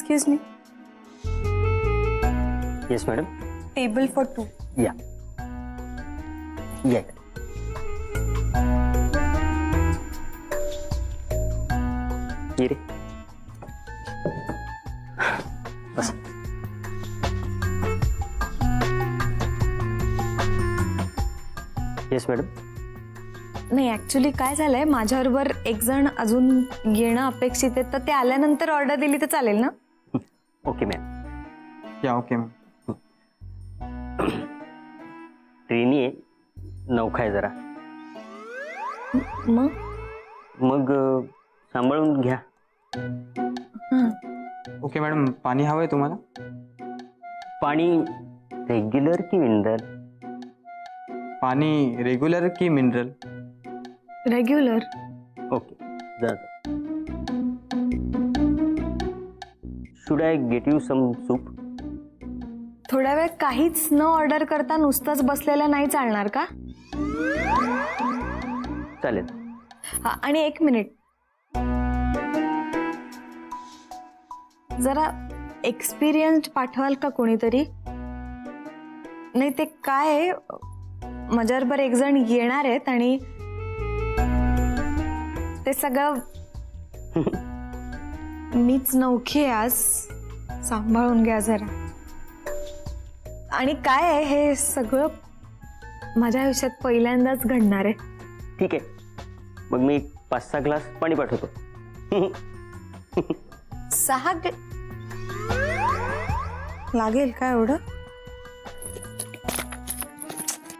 Excuse me. Yes, madam. Table for two. Yeah. Yeah. ये रे. बस. Yes, madam. नाही actually काय झालंय, माझ्याबरोबर एक जण अजून येणं अपेक्षित आहे, तर ते आल्यानंतर ऑर्डर दिली तर चालेल ना? Okay ma'am. या ओके मॅम. ट्रेनी आहे, नौखा आहे जरा. मग सांभाळून घ्या. ओके मॅडम, पाणी हवंय तुम्हाला? पाणी रेग्युलर की मिनरल? पाणी रेग्युलर की मिनरल? रेग्युलर. ओके, जा. Should I get you some soup? थोड्या वेळ काहीच न ऑर्डर करता नुसतंच बसलेलं नाही चालणार का? चालेल. हा, आणि एक मिनिट, जरा एक्सपिरियन्स पाठवाल का कोणीतरी? नाही ते काय आहे, माझ्याबरोबर एक जण येणार आहेत आणि ते सगळं मीच नौखी आहे आज, सांभाळून घ्या जरा. आणि काय आहे, हे सगळं माझ्या आयुष्यात पहिल्यांदाच घडणार आहे. ठीक आहे, मग मी 5-6 ग्लास पाणी पाठवतो. 6 लागेल का एवढं?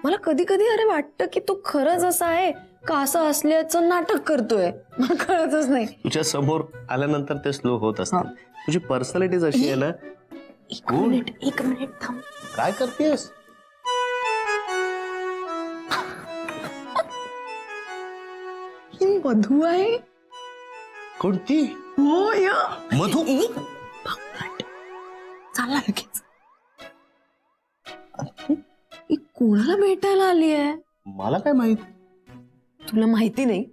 मला कधी कधी अरे वाटतं की तू खरंच असा आहे का असं असल्याचं नाटक करतोय, मला कळतच नाही. तुझ्या समोर आल्यानंतर ते स्लो होत असतात. तुझी पर्सनॅलिटीज अशी आहे ना. एक मिनिट थांब. काय करतेस? ही मधू आहे. कोणती? हो या मधू? चालला लगेच. ही कोणाला भेटायला आली आहे? मला काय माहित. तुला माहिती नाही?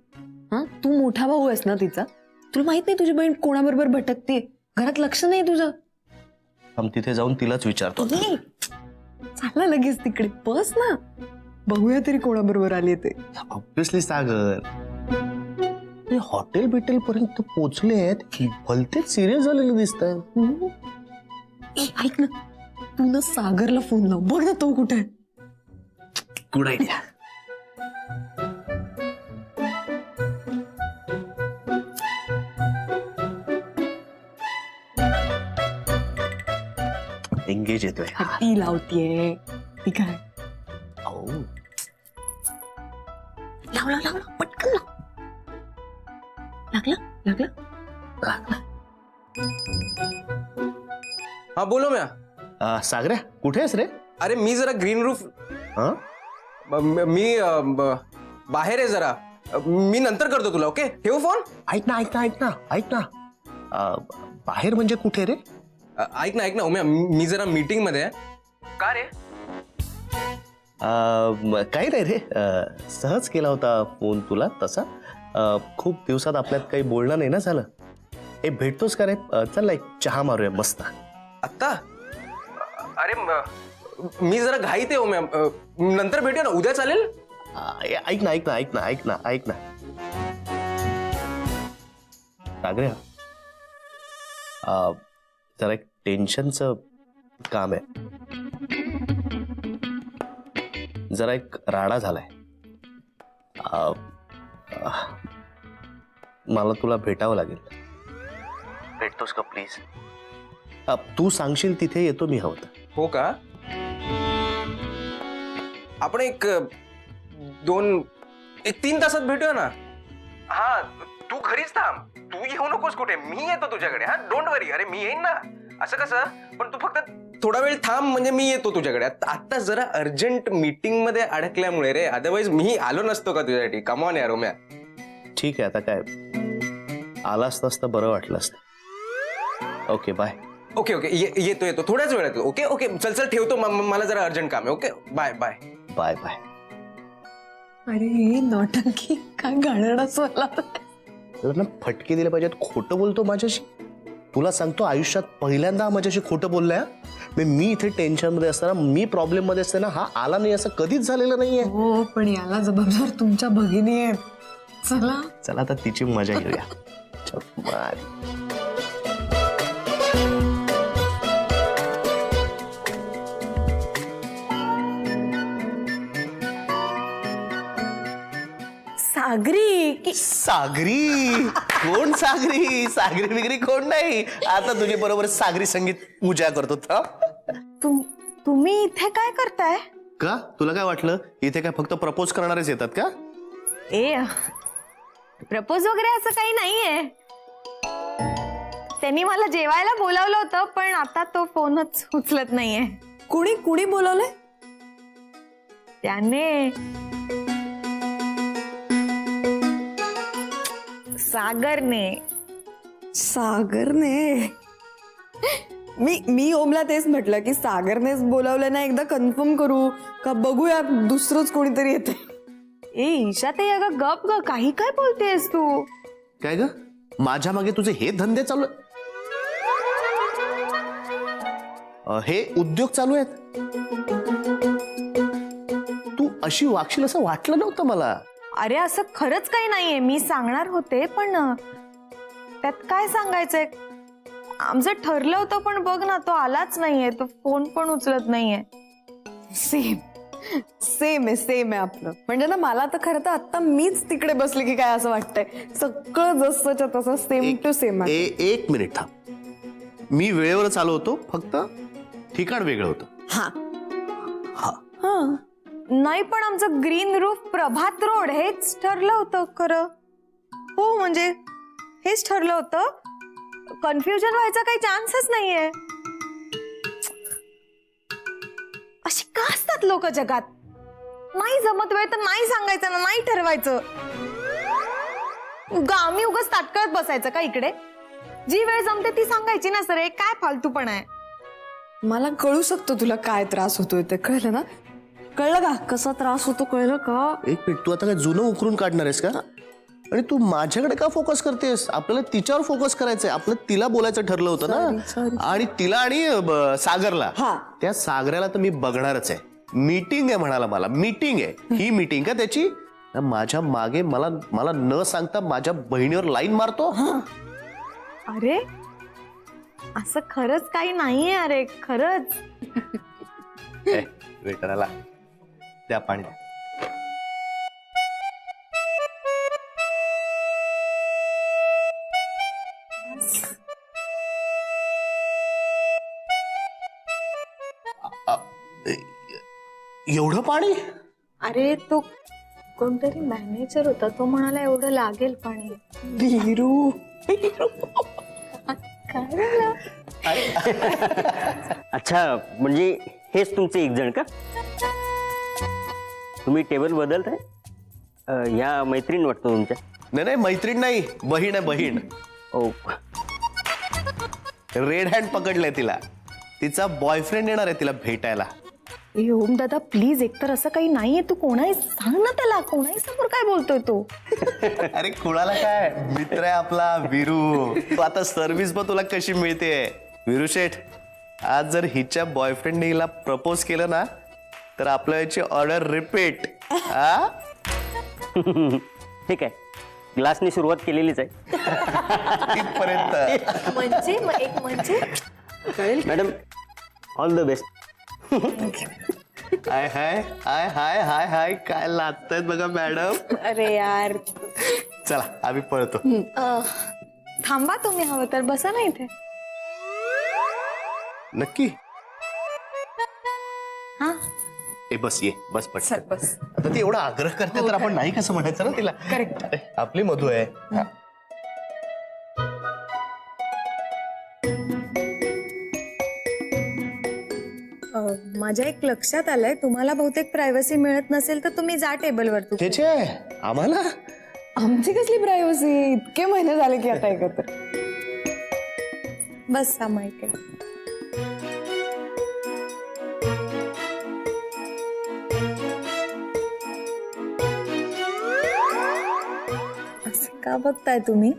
हा, तू मोठा भाऊ आहेस ना तिचा. तुला माहित नाही तुझी बहीण कोणाबरोबर भटकते? घरात लक्ष नाही तुझं. आम तिथे जाऊन तिलाच विचारतो. चालला लगेच तिकडे. बस ना, बघूया तरी कोणाबरोबर आली ते. ऑब्विसली सागर. ते हॉटेल बिटेल पर्यंत पोहोचले आहेत, भलतेच सिरियस झालेले दिसत आहे. ऐक ना, तू ना सागरला फोन लाव, बघ ना तो कुठे आहे. Good idea. एंगेज येतोय. ती लावतीये ती काय. हो. लाव लाव लाव पटकन लाव. लागला लागला लागला. हाँ बोलो मैं. सागऱ्या कुठे आहेस रे? अरे मी जरा ग्रीन रूफ. हा, मी बाहेर आहे जरा. मी नंतर करतो तुला. ओके, ठेवू फोन. ऐक ना ऐक ना ऐक ना ऐक ना. बाहेर म्हणजे कुठे रे? ऐक ना उम्या, मी जरा मीटिंग मध्ये आहे. का रे? काही नाही रे, सहज केला होता फोन तुला तसा. खूप दिवसात आपल्यात काही बोलणं नाही ना झालं. हे भेटतोस का रे? चल एक चहा मारूया मस्त. आत्ता? अरे मी जरा घाईत आहे उम्या. नंतर भेटूया ना, उद्या चालेल? ऐक ना ऐक ना ऐक ना ऐक ना ऐक ना सागऱ्या, जरा एक टेन्शनचं काम आहे. जरा एक राडा झालाय. मला तुला भेटावं लागेल. भेटतोस का प्लीज? तू सांगशील तिथे येतो मी हवं तर. हो का? आपण एक 3 तासात भेटूया ना. हा, तू घरीच थांब. तू येऊ नकोस कुठे. मी येतो तुझ्याकडे. हा, डोंट वरी. अरे मी येईन ना. असं कसं? पण तू फक्त थोडा वेळ थांब, म्हणजे मी येतो तुझ्याकडे. आता जरा अर्जंट मीटिंग मध्ये अडकल्यामुळे रे, अदरवाईज मी आलो नसतो का तुझ्यासाठी. कम ऑन यार उम्या. ठीक आहे, आता काय आलास नसतं बरं वाटलं असतं. Okay bye. ओके ओके, येतो थोड्याच वेळात. ओके ओके, चल ठेवतो. मला जरा अर्जंट काम आहे. Okay, bye bye bye bye. अरे नौटंकी काय गाणं स्वला ना फटके दिले पाहिजेत. खोटं बोलतो माझ्याशी. तुला सांगतो आयुष्यात पहिल्यांदा माझ्याशी खोटं बोललाय हा. मी इथे टेन्शन मध्ये असताना, मी प्रॉब्लेम मध्ये असताना हा आला नाही असं कधीच झालेलं नाहीये. हो पण याला जबाबदार तुमच्या भगिनी आहेत. चला चला आता तिची मजा घेऊया. चल, सागरी की सागरी कोण? सागरी सागरी बिगरी कोण नाही. आता तुझ्या बरोबर सागरी संगीत पूजा करतो. तुम्ही इथे काय करताय? का तुला काय वाटलं इथे काय फक्त प्रपोज करणारेच येतात का? ए प्रपोज वगैरे असं काही नाहीये. त्यांनी मला जेवायला बोलावलं होतं पण आता तो फोनच उचलत नाहीये. कुणी कुणी बोलवलंय? त्याने सागरने. सागरने? मी ओमला तेच म्हटलं की सागरनेच बोलावलं ना, एकदा कन्फर्म करू का बघूया दुसरंच कोणीतरी येते. ए ईशा ते अगं गप ग, काही काय बोलतेस तू? काय ग माझ्या मागे तुझे हे धंदे चालू हे उद्योग चालू आहेत? तू अशी वागशील असं वाटलं नव्हतं मला. अरे असं खरंच काही नाहीये. मी सांगणार होते पण त्यात काय सांगायचंय. आमचं ठरलं होतं पण बघ ना, तो आलाच नाहीये. तो फोन पण उचलत नाहीये. सेम आहे आपलं. म्हणजे ना मला तर खरं तर आता मीच तिकडे बसले की काय असं वाटतंय. सगळं जसंच्या तसं सेम टू सेम. एक मिनिट थांब. मी वेळेवरच आलो होतो, फक्त ठिकाण वेगळं होतं. नाही पण आमचं ग्रीन रूफ प्रभात रोड हेच ठरलं होतं खरं. हो म्हणजे हेच ठरलं होतं. कन्फ्युजन व्हायचा काही चान्सच नाहीये. अशी का असतात लोक जगात? नाही जमत वेळ तर नाही सांगायचं ना, नाही ठरवायचं. आम्ही उगाच ताटकळत बसायचं का इकडे? जी वेळ जमते ती सांगायची ना सर. काय फालतूपण आहे. मला कळू शकतो तुला काय त्रास होतोय ते. कळलं ना? कळलं का कसा त्रास होतो? कळलं का? एक मिनिट, तू आता काय जुनं उकरून काढणार आहेस का? आणि तू माझ्याकडे का फोकस करतेस? आपल्याला तिच्यावर फोकस करायचंय. आपलं तिला बोलायचं ठरलं होतं ना. आणि तिला आणि सागरला. त्या सागराला तर मी बघणारच आहे. मीटिंग आहे म्हणाला मला. मीटिंग आहे ही. मीटिंग का त्याची? माझ्या मागे मला न सांगता माझ्या बहिणीवर लाईन मारतो. अरे असं खरंच काही नाहीये. अरे खरंच. वेटराला त्या पाणी. एवढं पाणी? अरे तो कोणतरी मॅनेजर होता. तो म्हणाला एवढं लागेल पाणी. वीरू काय झालं? अच्छा म्हणजे हेच तुमचे एक जण का? तुम्ही टेबल बदलताय? ह्या मैत्रीण वाटतो तुमच्या. नाही मैत्रीण नाही, बहीण आहे बहीण. ओ रेड हँड पकडलंय तिला. तिचा बॉयफ्रेंड येणार आहे तिला भेटायला. ओम दादा प्लीज, एकतर असं काही नाहीये. तू कोणाही सांग ना त्याला. कोणाही समोर काय बोलतोय तो? अरे कुणाला काय, मित्र आहे आपला वीरू. तू आता सर्व्हिस बघ तुला कशी मिळते. वीरू शेठ, आज जर हिच्या बॉयफ्रेंडने हिला प्रपोज केलं ना तर आपल्या याची ऑर्डर रिपीट. ठीक आहे, ग्लासनी सुरुवात केलेलीच आहे. इथपर्यंत म्हणजे एक म्हणजे मॅडम ऑल द बेस्ट. हाय हाय हाय हाय हाय हाय काय लागतायत बघा मॅडम. अरे यार चला आम्ही पळतो. थांबा, तुम्ही हवं तर बसा ना इथे. नक्की? हा ए बस, ये बस चल पटकन. बस. आता ती एवढा आग्रह करते तर आपण नाही कसं म्हणायचं ना तिला. करेक्ट. अरे, आपली मधू आहे. हा. माझ्या एक लक्षात आलंय, तुम्हाला बहुतेक प्रायव्हसी मिळत नसेल तर तुम्ही जा टेबलवर. तू छे आम्हाला आमची कसली प्रायव्हसी? इतके महिने झाले की आता एकत्र. बस सा माहिती. असं का बघताय तुम्ही?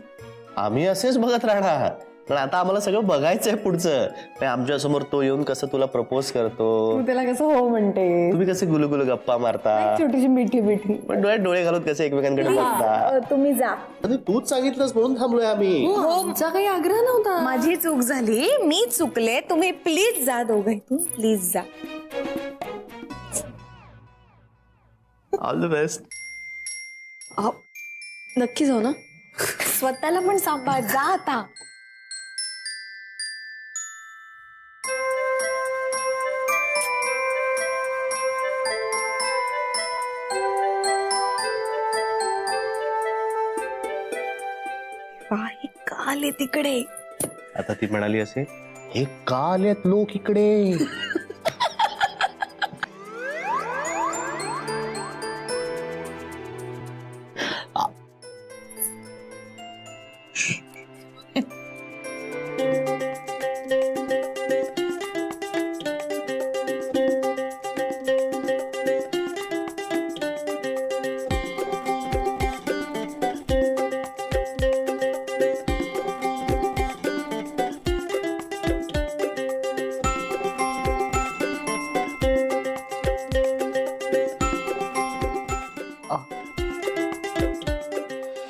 आम्ही असेच बघत राहणार. पण आता आम्हाला सगळं बघायचंय पुढचं. आमच्या समोर तो येऊन कसं तुला प्रपोज करतो, तू त्याला कसं हो म्हणते, तुम्ही कसे गुलुगुलू गप्पा मारता, छोटीशी मिठी मिठी. पण डोळ्यात डोळे घालून कसे एकमेकांकडे बघता. तुम्ही जा. अरे तूच सांगितलंस म्हणून थांबलोय आम्ही. आमचा काही आग्रह नव्हता. माझी चूक झाली, मी चुकले. तुम्ही प्लीज जा दोघांतून, प्लीज जा. All the best. नक्की जाऊ ना. स्वतःला पण सांभाळ, जा आता. हे का आले तिकडे? आता ती म्हणाली असे, हे का आलेत लोक इकडे.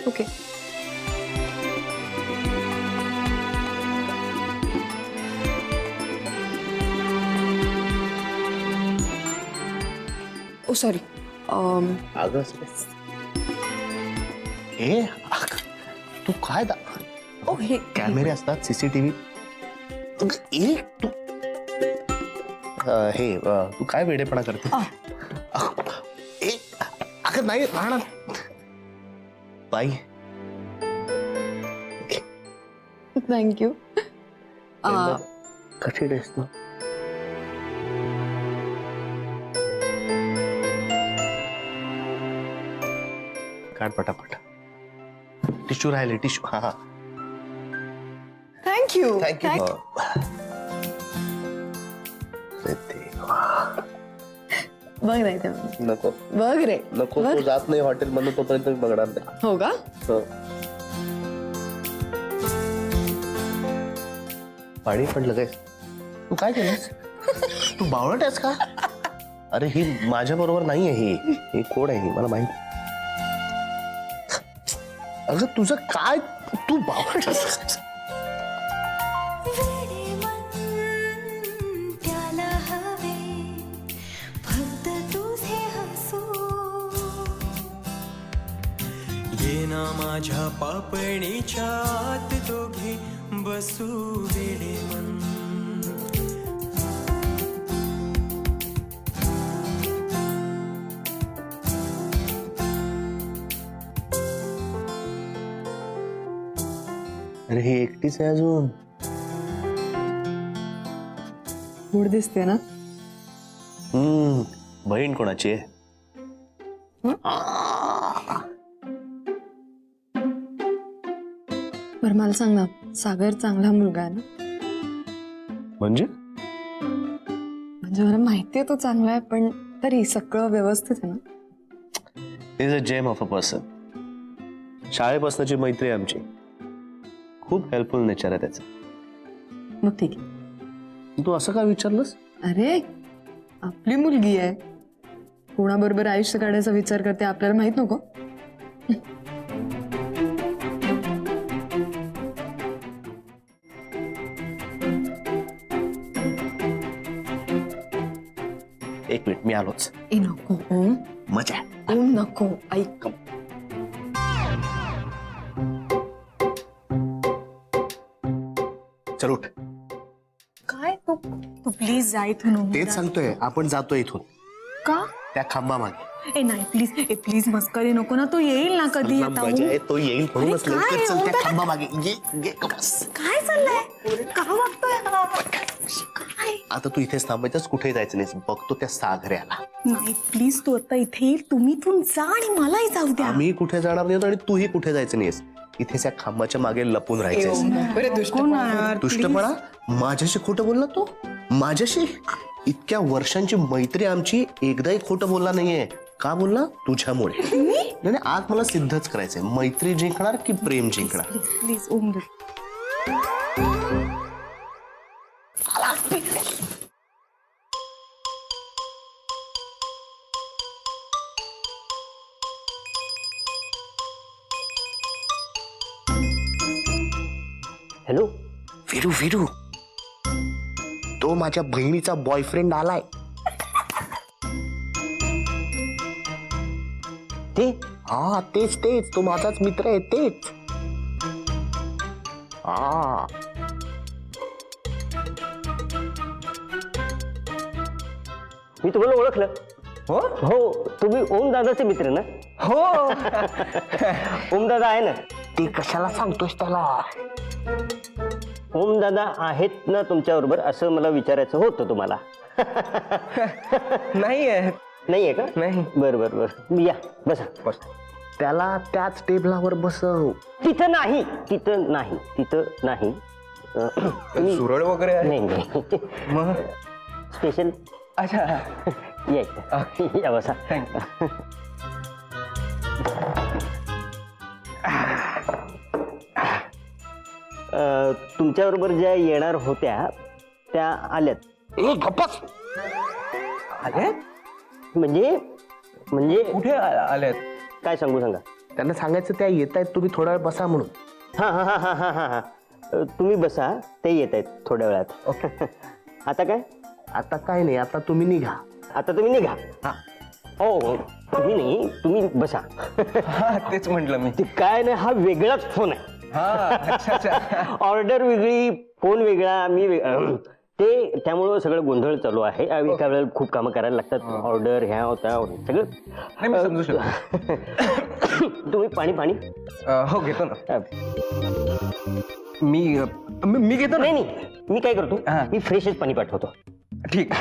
ओके. ओ सॉरी. अगं हे तू काय ओ हे कॅमेरे असतात, सीसीटीव्ही. एक तू हे तू काय वेडेपणा करते. अगं नाही राहणार बाई. थँक्यू. कशी ड्रेस ना. काढ पटापट. टिश्यू राहिले, टिश्यू. हा हा थँक्यू. थँक्यू. बघ नाही तेव्हा. नको बघ रे. नको, तो जात नाही हॉटेल म्हणून तोपर्यंत मी बघणार नाही. हो का. पाणी पडलं काय. तू काय केलंस. तू बावळट आहेस का. अरे ही माझ्या बरोबर नाहीये. ही कोण आहे, ही मला माहिती. अगं तुझं काय, तू बावळट आहेस. येना माझ्या पापणीच्या आत दोघे बसू वेडे मन. अरे ही एकटीच आहे अजून. मूड दिसते ना. बहीण कोणाची आहे. बरं मला सांग ना, सागर चांगला मुलगा आहे ना. म्हणजे म्हणजे मला माहितीये तो चांगला आहे, पण तरी सगळं व्यवस्थित आहे ना. Is a gem of a person. शाळेपासूनची मैत्री आहे आमची. खूप हेल्पफुल नेचर आहे त्याचं. मग ठीक आहे. तू असं का विचारलंस. अरे आपली मुलगी आहे, कोणाबरोबर आयुष्य काढायचा विचार करते आपल्याला माहित नको. एक मिनिट, मी आलोच. ए नको ओम. मजा. ओम नको, ऐक. चल उठ. काय तू प्लीज जा इथून. तेच सांगतोय, आपण जातोय इथून. का. त्या खांबा मागे. ए नाही प्लीज मस्करी नको ना. तो येईल ना कधी आता. मजा आहे, तो येईल म्हणूनच अरे काय लवकर चल आहे, त्या खांबा मागे. ये बस. काय चाललंय. का वागतोय हा? काय. आता तू इथेच थांबायचंस, कुठे जायचं नाही. बघतो त्या सागऱ्याला. नाही प्लीज, तो आता इथे येईल. तुम्ही इथून जा आणि मलाही जाऊ द्या. आम्ही कुठे जाणार नाही आणि तूही कुठे जायचं नाहीस. इथे त्या खांबाच्या मागे लपून राहायचंय. दुष्टपणा. माझ्याशी खोटं बोलला तो. माझ्याशी इतक्या वर्षांची मैत्री आमची, एकदाही खोटं बोलला नाहीये. का बोलला. तुझ्यामुळे. नाही आज मला सिद्धच करायचंय, मैत्री जिंकणार की प्रेम जिंकणार. प्लीज ओम. हॅलो. विरू विरू, तो माझ्या बहिणीचा बॉयफ्रेंड आलाय. ते हा तेच तेच, तो माझाच मित्र आहे तेच. हा मी तुम्हाला ओळखलं. हो हो, तुम्ही ओम दादाचे मित्र ना? हो. ओम दादा आहे ना? ते कशाला सांगतोस त्याला? ओम दादा आहेत ना तुमच्या बरोबर असं मला विचारायचं होतं तुम्हाला. नाही आहे. नाहीये का? नाही. बरं बरं बरं, या बसा. बस. त्याला त्याच टेबलावर बसव. तिथं नाही, तिथं नाही, तिथं नाही. सुरळ वगैरे आहे. नाही नाही, मग स्पेशल. अच्छा. या बसा. थँक्यू. तुमच्याबरोबर ज्या येणार होत्या त्या आल्यात. गप्पस. आले? म्हणजे म्हणजे कुठे आल्यात? काय सांगू सांगा. त्यांना सांगायचं त्या येत आहेत, तुम्ही थोडा वेळ बसा म्हणून. हां हां हां हां हां हां हां, तुम्ही बसा, ते येत आहेत थोड्या वेळात. आता काय? आता काय नाही, आता तुम्ही निघा. आता तुम्ही निघा. हो हो, तुम्ही नाही, तुम्ही बसा. हा तेच म्हटलं मी. ते काय नाही, हा वेगळाच फोन आहे. हा अच्छा अच्छा. ऑर्डर वेगळी, फोन वेगळा, मी ते त्यामुळं सगळं गोंधळ चालू आहे. एका वेळेला खूप कामं करायला लागतात. ऑर्डर ह्या होता सगळं. नाही, मी समजू शकतो. तुम्ही पाणी पाणी. हो घेतो ना. मी मी घेतो. नाही नाही, मी काय करतो, हा. मी फ्रेशच पाणी पाठवतो. ठीक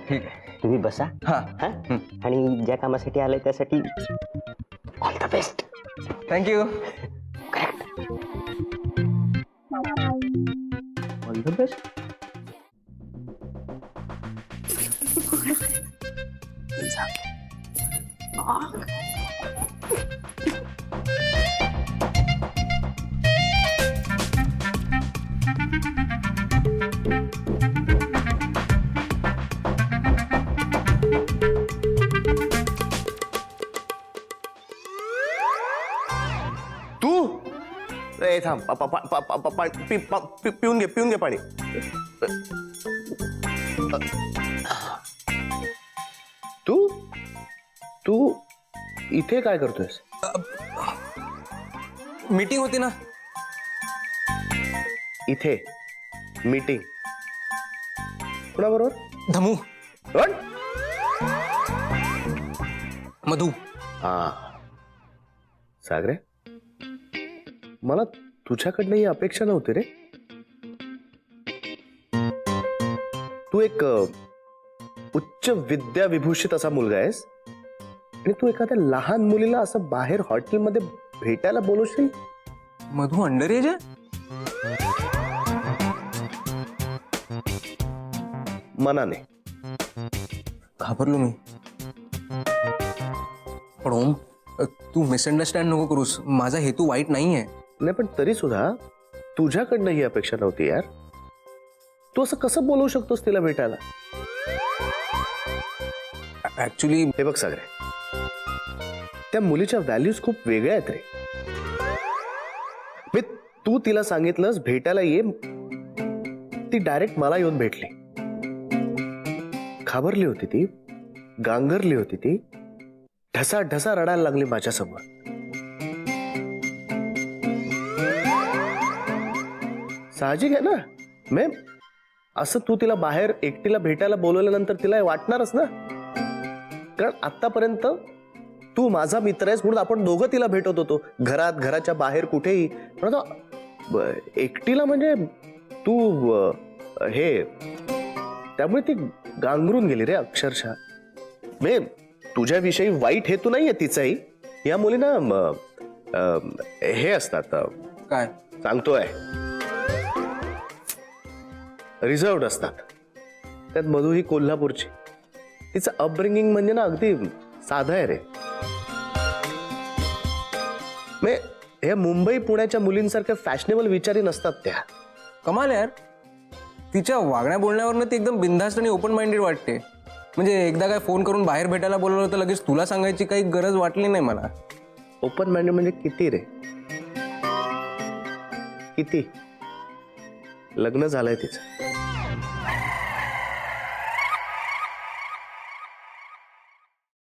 ठीक. तुम्ही बसा. हा. आणि ज्या कामासाठी आलंय त्यासाठी all the best. Thank you. All the best. तू ए थांब, पिऊन घे पाणी. तू तू इथे काय करतोयस? मीटिंग होती ना. इथे मीटिंग कुणाबरोबर? धमू. कोण? मधू. हा सागरे, मला तुझ्याकडनं ही अपेक्षा नव्हती रे. तू एक उच्च विद्या विभूषित असा मुलगा आहेस आणि तू एखाद्या लहान मुलीला असं बाहेर हॉटेलमध्ये भेटायला बोलवशील? मधू अंडर एज आहे. मनाने. घाबरलो मी. पण ओम, तू मिसअंडरस्टँड नको करूस. माझा हेतू वाईट नाहीये. नाही, पण तरी सुद्धा तुझ्याकडनं ही अपेक्षा नव्हती यार. तू असं कसं बोलवू शकतोस तिला भेटायला? ऍक्च्युली हे बघ सागरे, त्या मुलीच्या व्हॅल्यूज खूप वेगळ्या आहेत रे. मी तू तिला सांगितलंस भेटायला ये, ती डायरेक्ट मला येऊन भेटली. घाबरली होती ती, गांगरली होती ती, ढसा ढसा रडायला लागली माझ्यासमोर. साहजिक आहे ना. मी असं तू तिला बाहेर एकटीला भेटायला बोलवल्यानंतर तिला वाटणारच ना, कारण आतापर्यंत तू माझा मित्र आहेस म्हणून आपण दोघं तिला भेटत होतो, घरात, घराच्या बाहेर, कुठेही. पण आता एकटीला म्हणजे तू हे, त्यामुळे ती गांगरून गेली रे अक्षरशः. मे तुझ्याविषयी वाईट हेतू नाहीये तिचाही. या मुलीना हे असतात, काय सांगतोय, रिझर्व्ड असतात. त्यात मधू ही कोल्हापूरची. तिचं अपब्रिंगिंग म्हणजे ना अगदी साधं आहे रे. हे मुंबई पुण्याच्या मुलींसारख्या फॅशनेबल विचारी नसतात त्या. कमाल यार. तिच्या वागण्या बोलण्यावरनं ती एकदम बिनधास्त आणि ओपन माइंडेड वाटते. म्हणजे एकदा काय फोन करून बाहेर भेटायला बोलवलं तर लगेच तुला सांगायची काही गरज वाटली नाही मला. ओपन माइंडेड म्हणजे किती रे? किती? लग्न झालंय तिचं.